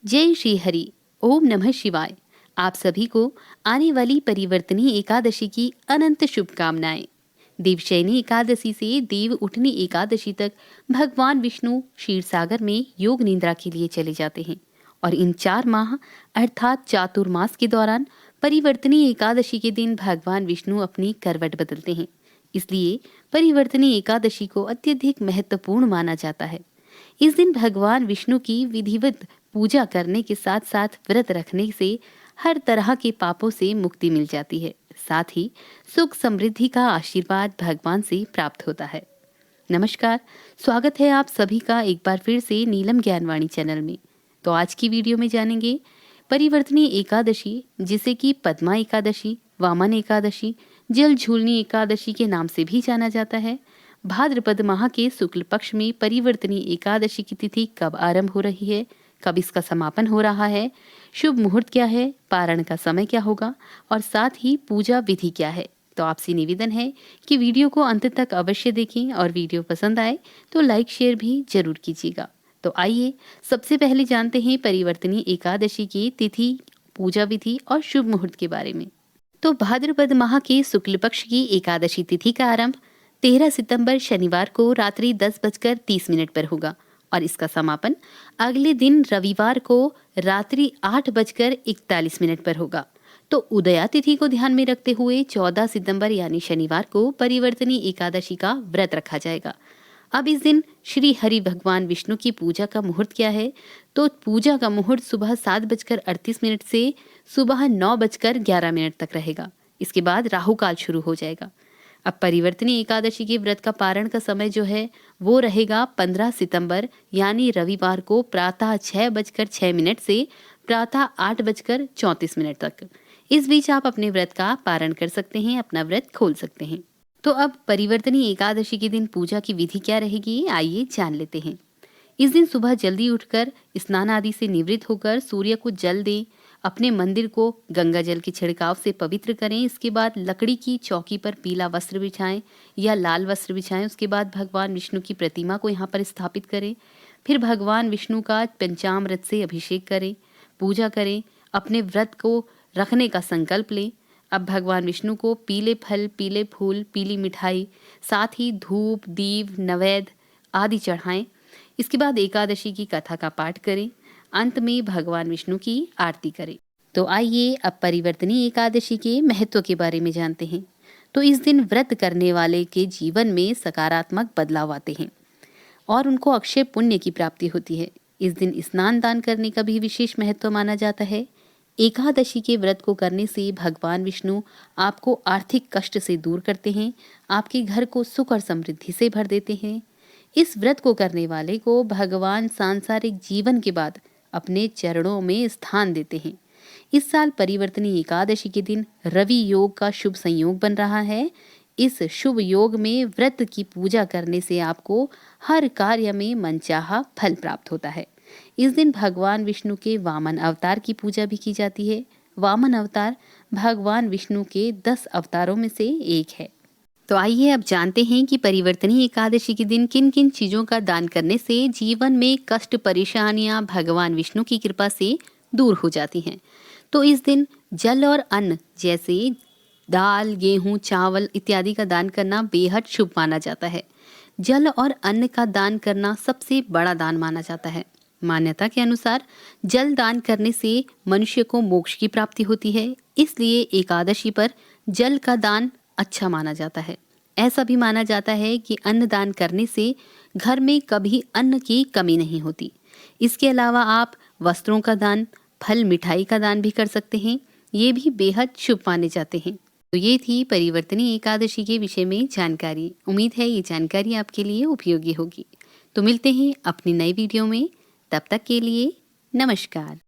जय श्री हरि। ओम नमः शिवाय। आप सभी को आने वाली परिवर्तनी एकादशी की अनंत शुभकामनाएं। देवशयनी एकादशी से देव उठनी एकादशी तक भगवान विष्णु क्षीर सागर में योग निद्रा के लिए चले जाते हैं और इन 4 माह अर्थात चातुर्मास के दौरान परिवर्तनी एकादशी के दिन भगवान विष्णु अपनी करवट बदलते हैं। इसलिए परिवर्तनी एकादशी को अत्यधिक महत्वपूर्ण माना जाता है। इस दिन भगवान विष्णु की विधिवत पूजा करने के साथ साथ व्रत रखने से हर तरह के पापों से मुक्ति मिल जाती है। साथ ही सुख समृद्धि का आशीर्वाद भगवान से प्राप्त होता है। नमस्कार, स्वागत है आप सभी का एक बार फिर से नीलम ज्ञानवाणी चैनल में। तो आज की वीडियो में जानेंगे परिवर्तनी एकादशी, जिसे कि पद्मा एकादशी, वामन एकादशी, जल झूलनी एकादशी के नाम से भी जाना जाता है। भाद्रपद माह के शुक्ल पक्ष में परिवर्तनी एकादशी की तिथि कब आरंभ हो रही है, कब इसका समापन हो रहा है, शुभ मुहूर्त क्या है, पारण का समय क्या होगा और साथ ही पूजा विधि क्या है। तो आपसे निवेदन है कि वीडियो को अंत तक अवश्य देखें और वीडियो पसंद आए तो लाइक शेयर भी जरूर कीजिएगा। तो आइए सबसे पहले जानते हैं परिवर्तनी एकादशी की तिथि, पूजा विधि और शुभ मुहूर्त के बारे में। तो भाद्रपद माह के शुक्ल पक्ष की एकादशी तिथि का आरंभ 13 सितंबर शनिवार को रात्रि 10:30 पर होगा और इसका समापन अगले दिन रविवार को रात्रि 8:41 पर होगा। तो उदया तिथि को ध्यान में रखते हुए 14 सितंबर यानी शनिवार को परिवर्तनी एकादशी का व्रत रखा जाएगा। अब इस दिन श्री हरि भगवान विष्णु की पूजा का मुहूर्त क्या है, तो पूजा का मुहूर्त सुबह 7:38 से सुबह 9:11 तक रहेगा। इसके बाद राहु काल शुरू हो जाएगा। अब परिवर्तनी एकादशी के व्रत का पारण का समय जो है वो रहेगा 15 सितंबर यानी रविवार को प्रातः 6:06 से प्रातः 8:34 तक। इस बीच आप अपने व्रत का पारण कर सकते हैं, अपना व्रत खोल सकते हैं। तो अब परिवर्तनी एकादशी के दिन पूजा की विधि क्या रहेगी, आइए जान लेते हैं। इस दिन सुबह जल्दी उठकर स्नान आदि से निवृत्त होकर सूर्य को जल दें, अपने मंदिर को गंगा जल के छिड़काव से पवित्र करें। इसके बाद लकड़ी की चौकी पर पीला वस्त्र बिछाएं या लाल वस्त्र बिछाएं। उसके बाद भगवान विष्णु की प्रतिमा को यहाँ पर स्थापित करें। फिर भगवान विष्णु का पंचामृत से अभिषेक करें, पूजा करें, अपने व्रत को रखने का संकल्प लें। अब भगवान विष्णु को पीले फल, पीले फूल, पीली मिठाई, साथ ही धूप, दीप, नैवेद्य आदि चढ़ाएं। इसके बाद एकादशी की कथा का पाठ करें। अंत में भगवान विष्णु की आरती करें। तो आइए अब परिवर्तनी एकादशी के महत्व के बारे में जानते हैं। तो इस दिन व्रत करने वाले के जीवन में सकारात्मक बदलाव आते हैं और उनको अक्षय पुण्य की प्राप्ति होती है। इस दिन स्नान दान करने का भी विशेष महत्व माना जाता है। एकादशी के व्रत को करने से भगवान विष्णु आपको आर्थिक कष्ट से दूर करते हैं, आपके घर को सुख और समृद्धि से भर देते हैं। इस व्रत को करने वाले को भगवान सांसारिक जीवन के बाद अपने चरणों में स्थान देते हैं। इस साल परिवर्तनी एकादशी के दिन रवि योग का शुभ संयोग बन रहा है। इस शुभ योग में व्रत की पूजा करने से आपको हर कार्य में मनचाहा फल प्राप्त होता है। इस दिन भगवान विष्णु के वामन अवतार की पूजा भी की जाती है। वामन अवतार भगवान विष्णु के 10 अवतारों में से एक है। तो आइए अब जानते हैं कि परिवर्तनी एकादशी के दिन किन किन चीज़ों का दान करने से जीवन में कष्ट, परेशानियां भगवान विष्णु की कृपा से दूर हो जाती हैं। तो इस दिन जल और अन्न जैसे दाल, गेहूं, चावल इत्यादि का दान करना बेहद शुभ माना जाता है। जल और अन्न का दान करना सबसे बड़ा दान माना जाता है। मान्यता के अनुसार जल दान करने से मनुष्य को मोक्ष की प्राप्ति होती है, इसलिए एकादशी पर जल का दान अच्छा माना जाता है। ऐसा भी माना जाता है कि अन्न दान करने से घर में कभी अन्न की कमी नहीं होती। इसके अलावा आप वस्त्रों का दान, फल, मिठाई का दान भी कर सकते हैं। ये भी बेहद शुभ माने जाते हैं। तो ये थी परिवर्तनी एकादशी के विषय में जानकारी। उम्मीद है ये जानकारी आपके लिए उपयोगी होगी। तो मिलते हैं अपनी नई वीडियो में, तब तक के लिए नमस्कार।